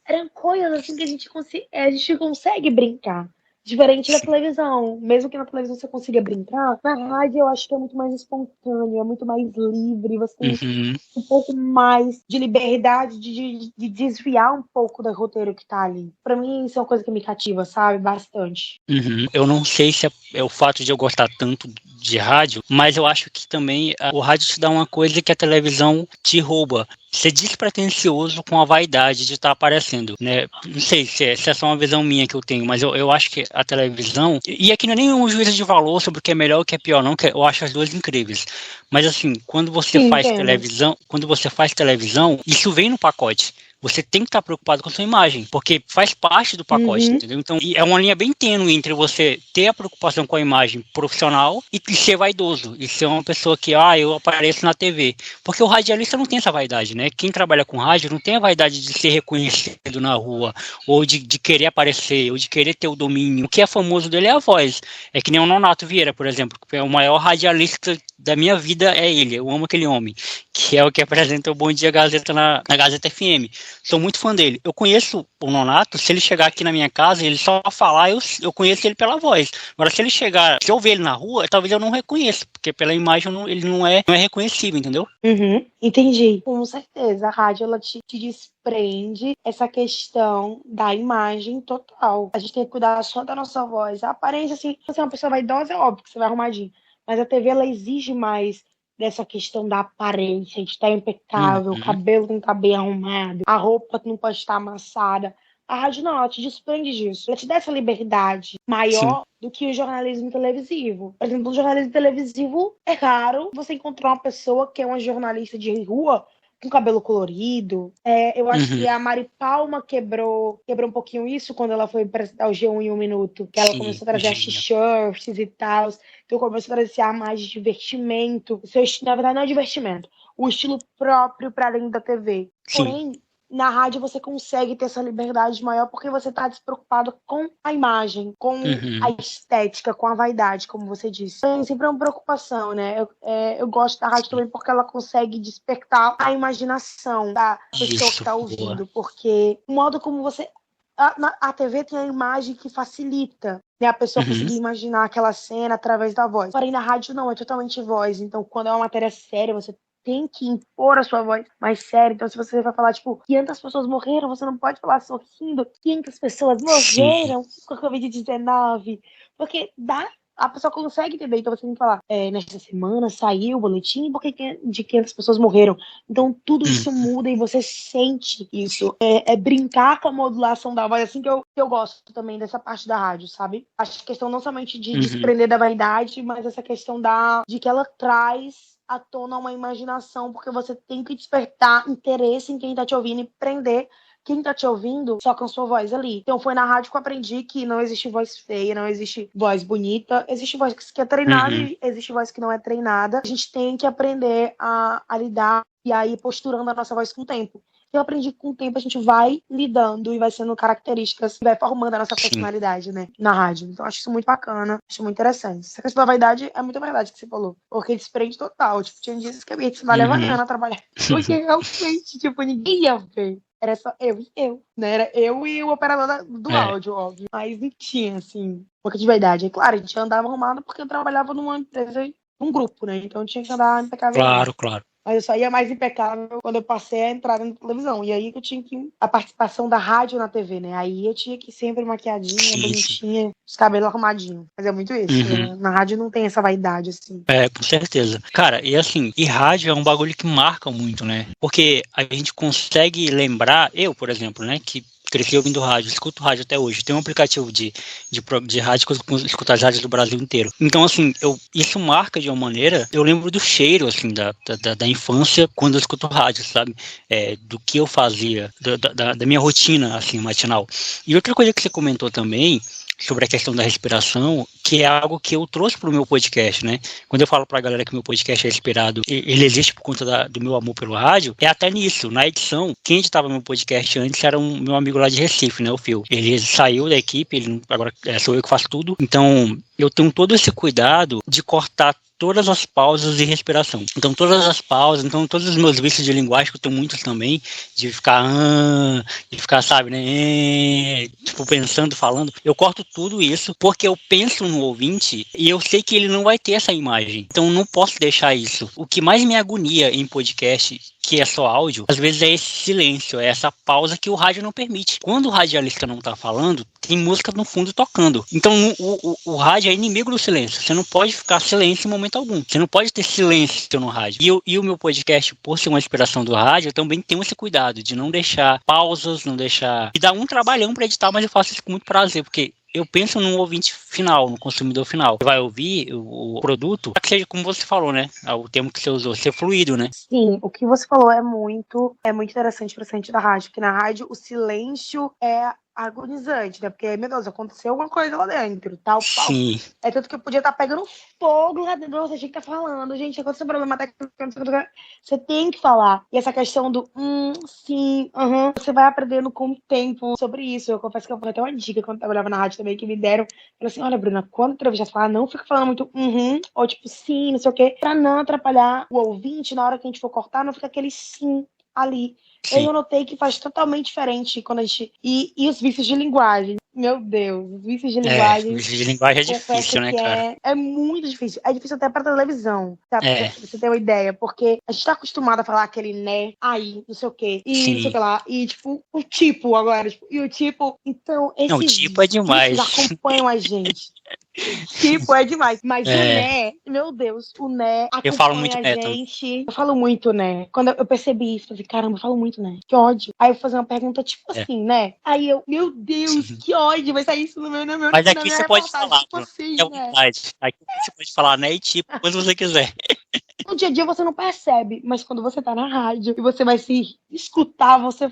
eram coisas assim que a gente consegue brincar. Diferente da Sim. televisão. Mesmo que na televisão você consiga brincar, na rádio eu acho que é muito mais espontâneo, é muito mais livre. Você tem Uhum. um pouco mais de liberdade de desviar um pouco do roteiro que tá ali. Pra mim, isso é uma coisa que me cativa, sabe? Bastante. Uhum. Eu não sei se é o fato de eu gostar tanto de rádio, mas eu acho que também o rádio te dá uma coisa que a televisão te rouba. Ser despretensioso com a vaidade de estar aparecendo, né? Não sei se é só uma visão minha que eu tenho, mas eu acho que a televisão, e aqui não é nenhum juízo de valor sobre o que é melhor e o que é pior, não, que eu acho as duas incríveis. Mas assim, quando você faz televisão, isso vem no pacote. Você tem que estar preocupado com a sua imagem, porque faz parte do pacote, entendeu? Então, é uma linha bem tênue entre você ter a preocupação com a imagem profissional e ser vaidoso, e ser uma pessoa que, eu apareço na TV. Porque o radialista não tem essa vaidade, né? Quem trabalha com rádio não tem a vaidade de ser reconhecido na rua, ou de querer aparecer, ou de querer ter o domínio. O que é famoso dele é a voz. É que nem o Nonato Vieira, por exemplo, que é o maior radialista da minha vida, é ele. Eu amo aquele homem, que é o que apresenta o Bom Dia Gazeta na Gazeta FM. Sou muito fã dele. Eu conheço o Nonato, se ele chegar aqui na minha casa, ele só falar, eu conheço ele pela voz. Agora, se eu ver ele na rua, talvez eu não reconheça, porque pela imagem ele não é reconhecível, entendeu? Entendi. Com certeza. A rádio, ela te desprende essa questão da imagem total. A gente tem que cuidar só da nossa voz. A aparência, assim, se você é uma pessoa vaidosa, é óbvio que você vai arrumadinho. Mas a TV, ela exige mais dessa questão da aparência, de estar impecável, o cabelo tem que estar bem arrumado, a roupa não pode estar amassada. A rádio não, ela te desprende disso. Ela te dá essa liberdade maior do que o jornalismo televisivo. Por exemplo, no jornalismo televisivo, é raro você encontrar uma pessoa que é uma jornalista de rua com cabelo colorido. Eu acho que a Mari Palma quebrou um pouquinho isso quando ela foi apresentar o G1 em 1 minuto, que ela começou a trazer as t-shirts e tal. Então começou a trazer a mais de divertimento. Na verdade, não é divertimento. O estilo próprio para dentro da TV. Porém, na rádio você consegue ter essa liberdade maior porque você está despreocupado com a imagem, com a estética, com a vaidade, como você disse. É sempre uma preocupação, né? Eu gosto da rádio também porque ela consegue despertar a imaginação da pessoa que está ouvindo. Porque o modo como você... A TV tem a imagem que facilita, né, a pessoa conseguir imaginar aquela cena através da voz. Porém, na rádio não, é totalmente voz. Então, quando é uma matéria séria, você tem que impor a sua voz mais séria. Então, se você vai falar, 500 pessoas morreram, você não pode falar sorrindo, 500 pessoas morreram com a Covid-19. Porque a pessoa consegue entender. Então, você tem que falar, nesta semana saiu o boletim, porque de 500 pessoas morreram. Então, tudo isso muda e você sente isso. É brincar com a modulação da voz, assim que eu gosto também dessa parte da rádio, sabe? Acho que a questão não somente de desprender da vaidade, mas essa questão de que ela traz à tona uma imaginação, porque você tem que despertar interesse em quem tá te ouvindo e prender quem tá te ouvindo só com a sua voz ali. Então foi na rádio que eu aprendi que não existe voz feia, não existe voz bonita, existe voz que é treinada e existe voz que não é treinada. A gente tem que aprender a lidar e aí posturando a nossa voz com o tempo. Eu aprendi que com o tempo a gente vai lidando e vai sendo características e vai formando a nossa personalidade, né, na rádio. Então acho isso muito bacana, acho muito interessante. Essa questão da vaidade é muito verdade que você falou, porque desprende total. Tinha dias que eu ia trabalhar a trabalhar, porque realmente, ninguém ia ver. Era só eu e eu, né? Era eu e o operador do áudio, óbvio. Mas não tinha, assim, pouca de vaidade. E claro, a gente andava arrumado porque eu trabalhava numa empresa, num grupo, né? Então eu tinha que andar impecável. Claro. Mas eu só ia mais impecável quando eu passei a entrar na televisão. E aí que eu tinha a participação da rádio na TV, né? Aí eu tinha que ir sempre maquiadinha, bonitinha, os cabelos arrumadinhos. Mas é muito isso. Né? Na rádio não tem essa vaidade, assim. Com certeza. Cara, e rádio é um bagulho que marca muito, né? Porque a gente consegue lembrar, eu, por exemplo, né, que cresci ouvindo rádio, escuto rádio até hoje. Tem um aplicativo de rádio que eu escuto as rádios do Brasil inteiro. Então, assim, isso marca de uma maneira... Eu lembro do cheiro, assim, da infância quando eu escuto rádio, sabe? Do que eu fazia, da minha rotina, assim, matinal. E outra coisa que você comentou também, sobre a questão da respiração, que é algo que eu trouxe para o meu podcast, né? Quando eu falo para a galera que meu podcast é inspirado, ele existe por conta do meu amor pelo rádio, é até nisso. Na edição, quem editava meu podcast antes era meu amigo lá de Recife, né? O Phil. Ele saiu da equipe, agora sou eu que faço tudo. Então, eu tenho todo esse cuidado de cortar todas as pausas e respiração. Então, todas as pausas, então, todos os meus vícios de linguagem, que eu tenho muitos também, de ficar, sabe, né, tipo, pensando, falando, eu corto tudo isso, porque eu penso no ouvinte e eu sei que ele não vai ter essa imagem. Então, eu não posso deixar isso. O que mais me agonia em podcast, que é só áudio, às vezes é esse silêncio, é essa pausa que o rádio não permite. Quando o radialista não tá falando, tem música no fundo tocando. Então, o rádio é inimigo do silêncio. Você não pode ficar silêncio em momento algum. Você não pode ter silêncio no rádio. E o meu podcast, por ser uma inspiração do rádio, eu também tenho esse cuidado de não deixar pausas, não deixar... E dá um trabalhão para editar, mas eu faço isso com muito prazer, porque eu penso no ouvinte final, no consumidor final. Você vai ouvir o produto, que seja como você falou, né? O termo que você usou, ser fluido, né? Sim, o que você falou é muito interessante para frente da rádio, porque na rádio o silêncio é agonizante, né? Porque, meu Deus, aconteceu alguma coisa lá dentro, tal, pau. Sim. É tanto que eu podia estar pegando fogo lá dentro, você tinha que estar falando, gente, aconteceu um problema técnico, você tem que falar. E essa questão do sim, você vai aprendendo com o tempo sobre isso. Eu confesso que eu fui até uma dica quando eu trabalhava na rádio também, que me deram, falaram assim, olha, Bruna, quando entrevistar, você fala, não fica falando muito ou tipo, sim, não sei o quê, pra não atrapalhar o ouvinte, na hora que a gente for cortar, não fica aquele sim ali. Sim. Eu notei que faz totalmente diferente quando a gente... E os vícios de linguagem. Meu Deus, os vícios de linguagem... Vício de linguagem é difícil, né, cara? É muito difícil. É difícil até pra televisão, sabe? É. Pra você ter uma ideia. Porque a gente tá acostumado a falar aquele né, aí, não sei o quê. E Sim. não sei o que lá. E, tipo, o tipo agora. Tipo, e o tipo... Então, esses Não, tipo é demais. vícios acompanham a gente. Tipo, é demais. Mas o né, meu Deus, o né acompanha eu falo muito a né, gente. Eu falo muito né. Quando eu percebi isso, eu falei, caramba, eu falo muito né. Que ódio. Aí eu vou fazer uma pergunta tipo assim, né? Aí eu, meu Deus, que ódio, vai sair isso no meu Mas aqui você pode falar, tipo assim, é né? vontade. Aqui você pode falar né e tipo quando você quiser. No dia a dia você não percebe, mas quando você tá na rádio e você vai se escutar, você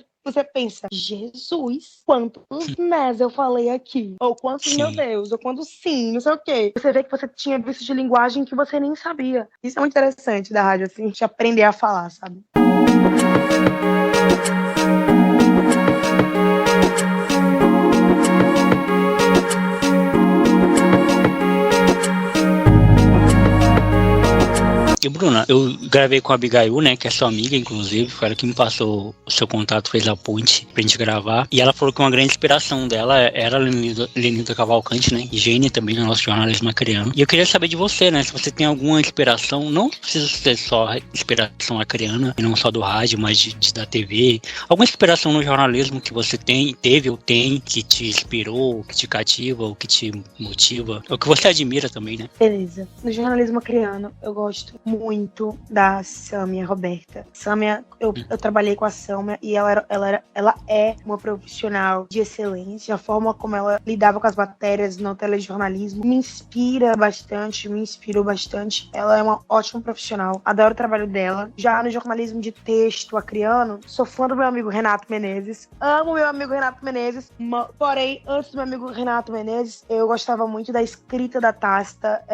pensa, Jesus, quantos nés eu falei aqui? Ou quantos, meu Deus, ou quantos sim, não sei o quê. Você vê que você tinha vício de linguagem que você nem sabia. Isso é muito interessante da rádio, assim, de aprender a falar, sabe? E Bruna, eu gravei com a Abigail, né, que é sua amiga, inclusive, foi ela que me passou o seu contato, fez a ponte pra gente gravar, e ela falou que uma grande inspiração dela era a Lenilda Cavalcante, né, e gênia também no nosso jornalismo acreano. E eu queria saber de você, né, se você tem alguma inspiração, não precisa ser só inspiração acreana, e não só do rádio, mas da TV, alguma inspiração no jornalismo que você teve ou tem, que te inspirou, que te cativa, ou que te motiva, ou que você admira também, né? Beleza. No jornalismo acreano, eu gosto muito da Sâmia Roberta. Sâmia, eu trabalhei com a Sâmia e ela é uma profissional de excelência. A forma como ela lidava com as matérias no telejornalismo me inspirou bastante. Ela é uma ótima profissional. Adoro o trabalho dela. Já no jornalismo de texto acreano, sou fã do meu amigo Renato Menezes. Amo meu amigo Renato Menezes. Porém, antes do meu amigo Renato Menezes, eu gostava muito da escrita da Tasta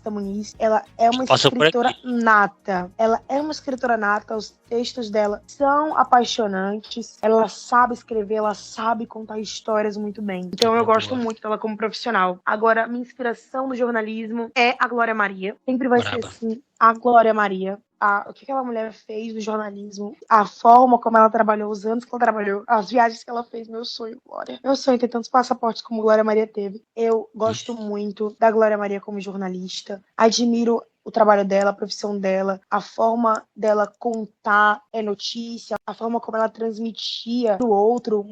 Muniz. Ela é uma escritora nata. Ela é uma escritora nata, os textos dela são apaixonantes, ela sabe escrever, ela sabe contar histórias muito bem. Então eu gosto muito dela como profissional. Agora, minha inspiração no jornalismo é a Glória Maria. Sempre vai ser assim, a Glória Maria. O que aquela mulher fez no jornalismo, a forma como ela trabalhou, os anos que ela trabalhou, as viagens que ela fez, meu sonho, Glória. Meu sonho ter tantos passaportes como Glória Maria teve. Eu gosto muito da Glória Maria como jornalista. Admiro o trabalho dela, a profissão dela, a forma dela contar notícia, a forma como ela transmitia pro outro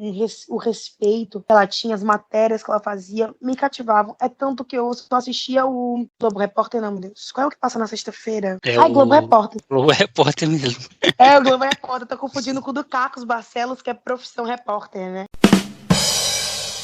o respeito que ela tinha, as matérias que ela fazia, me cativavam. É tanto que eu só assistia o Globo Repórter, não, meu Deus. Qual é o que passa na sexta-feira? Globo Repórter. Globo Repórter mesmo. O Globo Repórter. Tô confundindo com o do Cacos Barcelos, que é profissão repórter, né?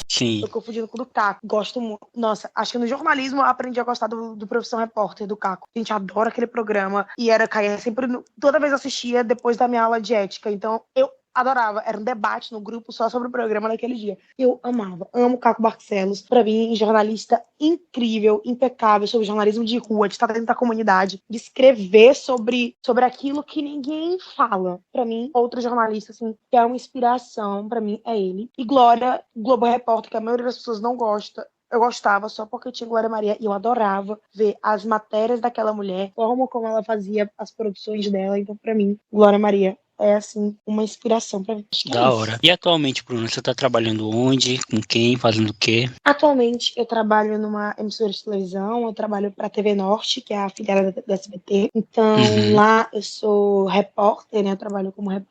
Sim. Tô confundindo com o do Caco. Gosto muito. Nossa, acho que no jornalismo eu aprendi a gostar do Profissão Repórter, do Caco. A gente adora aquele programa. E caía sempre... Toda vez assistia depois da minha aula de ética. Então, eu adorava. Era um debate no grupo só sobre o programa naquele dia. Eu amava. Amo o Caco Barcelos. Pra mim, jornalista incrível, impecável, sobre jornalismo de rua, de estar dentro da comunidade, de escrever sobre aquilo que ninguém fala. Pra mim, outro jornalista, assim, que é uma inspiração, pra mim, é ele. E Glória, Globo Repórter, que a maioria das pessoas não gosta. eu gostava só porque tinha Glória Maria e eu adorava ver as matérias daquela mulher, a forma como ela fazia as produções dela. Então, pra mim, Glória Maria é, assim, uma inspiração pra mim. Acho que é Da isso. hora. E atualmente, Bruno, você tá trabalhando onde? Com quem? Fazendo o quê? Atualmente, eu trabalho numa emissora de televisão, eu trabalho para a TV Norte, que é a afiliada da SBT. Então, Uhum. lá eu sou repórter, né? Eu trabalho como repórter.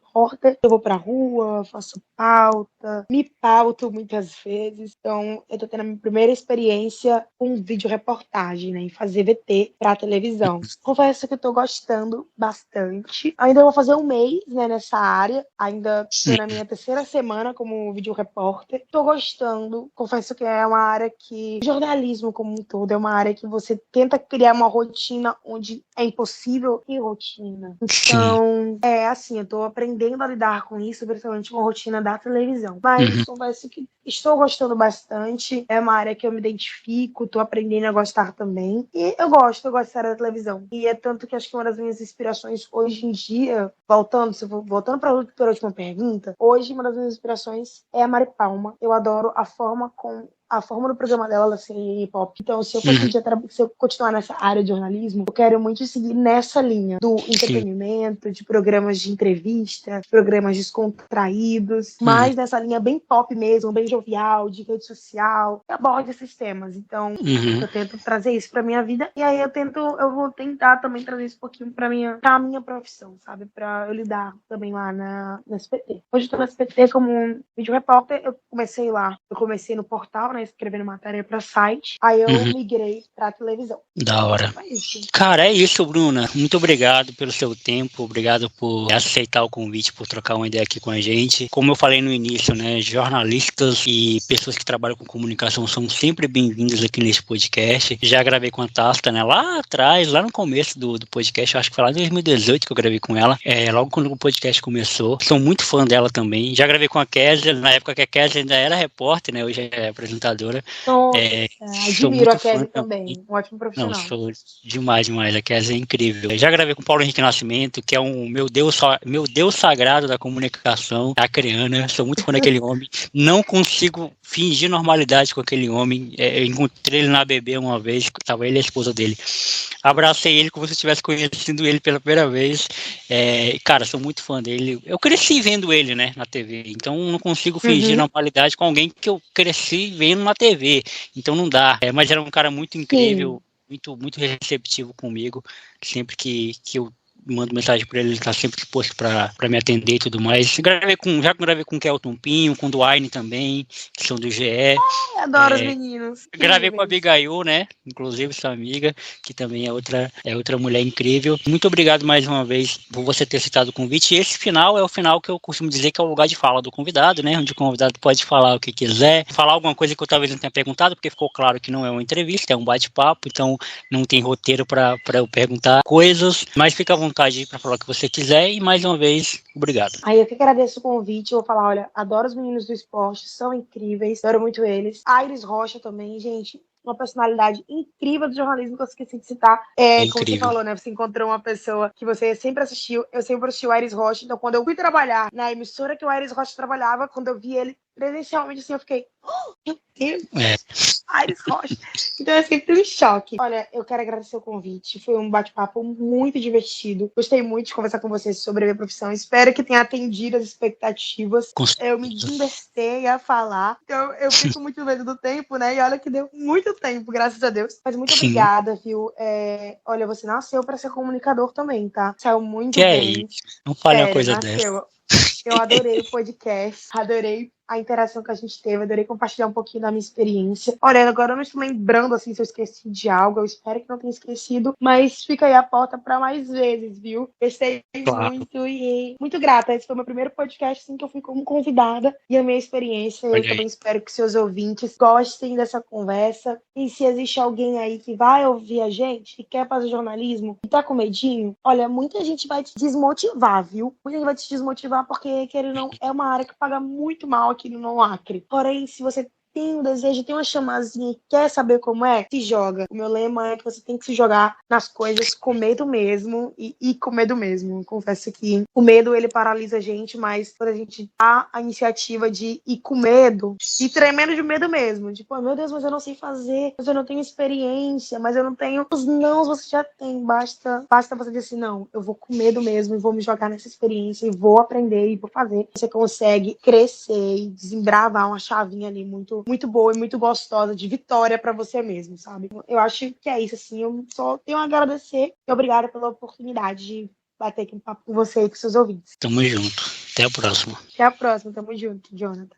Eu vou pra rua, faço pauta, me pauto muitas vezes. Então, eu tô tendo a minha primeira experiência com vídeo reportagem, né? Em fazer VT pra televisão. Confesso que eu tô gostando bastante. Ainda vou fazer um mês, né, nessa área. Ainda tô na minha terceira semana como vídeo repórter. Tô gostando. Confesso que é uma área que... jornalismo como um todo é uma área que você tenta criar uma rotina onde é impossível ter rotina. Sim. Então, é assim, eu tô aprendendo a lidar com isso, principalmente com a rotina da televisão. Mas Uhum. confesso que estou gostando bastante. É uma área que eu me identifico, tô aprendendo a gostar também. E eu gosto dessa área da televisão. E é tanto que acho que uma das minhas inspirações hoje em dia, voltando para a última pergunta, hoje uma das minhas inspirações é a Mari Palma. Eu adoro a forma do programa dela, assim, hip hop. Então, se eu Uhum. se eu continuar nessa área de jornalismo, eu quero muito seguir nessa linha do Sim. entretenimento, de programas de entrevista, programas descontraídos, Uhum. mas nessa linha bem pop mesmo, bem jovial, de rede social, que aborda esses temas. Então, Uhum. eu tento trazer isso pra minha vida, e aí eu vou tentar também trazer isso um pouquinho pra minha profissão, sabe? Pra eu lidar também lá na SPT. Hoje eu tô na SPT como um vídeo repórter, eu comecei no portal, né, escrevendo matéria para site. Aí eu Uhum. migrei para televisão. Da hora. É isso. Cara, é isso, Bruna. Muito obrigado pelo seu tempo, obrigado por aceitar o convite, por trocar uma ideia aqui com a gente. Como eu falei no início, né, jornalistas e pessoas que trabalham com comunicação são sempre bem-vindos aqui nesse podcast. Já gravei com a Tasta, né, lá atrás, lá no começo do podcast, eu acho que foi lá em 2018 que eu gravei com ela, logo quando o podcast começou. Sou muito fã dela também. Já gravei com a Kézia, na época que a Kézia ainda era repórter, né, hoje é apresentadora. Nossa, Sou admiro a muito fã Kelly também. também. Um ótimo Não, profissional. sou demais, demais. A Kézia é incrível. Eu já gravei com o Paulo Henrique Nascimento, que é um meu Deus sagrado da comunicação acreana. Sou muito fã daquele homem. Não consigo fingir normalidade com aquele homem. Eu encontrei ele na BB uma vez, estava ele e a esposa dele. Abracei ele como se eu estivesse conhecendo ele pela primeira vez. Cara, sou muito fã dele. Eu cresci vendo ele, né, na TV. Então não consigo fingir Uhum. normalidade com alguém que eu cresci vendo na TV. Então não dá. Mas era um cara muito incrível, Sim. muito, muito receptivo comigo. Sempre que eu mando mensagem para ele, ele tá sempre disposto para me atender e tudo mais. Já gravei com o Kelton Pinho, com o Duane também, que são do GE. Adoro os meninos. Gravei com a Incríveis. Abigail, né? Inclusive sua amiga, que também é outra mulher incrível. Muito obrigado mais uma vez por você ter citado o convite. E esse final é o final que eu costumo dizer que é o lugar de fala do convidado, né? Onde o convidado pode falar o que quiser, falar alguma coisa que eu talvez não tenha perguntado, porque ficou claro que não é uma entrevista, é um bate-papo, então não tem roteiro para eu perguntar coisas, mas fica à vontade para falar o que você quiser. E mais uma vez, obrigado. Aí eu que agradeço o convite. Eu vou falar, olha, adoro os meninos do esporte, são incríveis, adoro muito eles. A Iris Rocha também, gente, uma personalidade incrível do jornalismo que eu esqueci de citar. É Como você incrível. falou, né? Você encontrou uma pessoa que você sempre assistiu. Eu sempre assisti o Iris Rocha. Então, quando eu fui trabalhar na emissora que o Iris Rocha trabalhava, quando eu vi ele presencialmente, assim, eu fiquei, oh, meu Deus! Iris Rocha. Então é sempre um choque. Olha, eu quero agradecer o convite. Foi um bate-papo muito divertido. Gostei muito de conversar com vocês sobre a minha profissão. Espero que tenha atendido as expectativas. Eu me desembestei a falar. Então eu fico muito medo do tempo, né? E olha que deu muito tempo, graças a Deus. Mas muito Sim. obrigada, viu? Olha, você nasceu para ser comunicador também, tá? Saiu muito Que é bem. isso? Não fale uma Sério, coisa dessa. nasceu. Eu adorei o podcast, adorei a interação que a gente teve, adorei compartilhar um pouquinho da minha experiência. Olha, agora eu não estou lembrando assim se eu esqueci de algo, eu espero que não tenha esquecido, mas fica aí a porta para mais vezes, viu? Gostei Claro. muito e muito grata. Esse foi o meu primeiro podcast assim, que eu fui como convidada e a minha experiência. Eu também espero que seus ouvintes gostem dessa conversa. E se existe alguém aí que vai ouvir a gente, que quer fazer jornalismo e tá com medinho, olha, muita gente vai te desmotivar, viu? Muita gente vai te desmotivar porque, querendo ou não, é uma área que paga muito mal aqui no Acre. Porém, se você tem um desejo, tem uma chamazinha e quer saber como é, se joga. O meu lema é que você tem que se jogar nas coisas com medo mesmo e com medo mesmo. Confesso que o medo, ele paralisa a gente, mas quando a gente dá a iniciativa de ir com medo e tremendo de medo mesmo, tipo, meu Deus, mas eu não sei fazer, mas eu não tenho experiência, mas eu não tenho os nãos, você já tem, basta você dizer assim, não, eu vou com medo mesmo e vou me jogar nessa experiência e vou aprender e vou fazer. Você consegue crescer e desembravar uma chavinha ali muito, muito boa e muito gostosa de vitória pra você mesmo, sabe? Eu acho que é isso, assim, eu só tenho a agradecer e obrigada pela oportunidade de bater aqui um papo com você e com seus ouvintes. Tamo junto. Até a próxima. Até a próxima, tamo junto, Jonathan.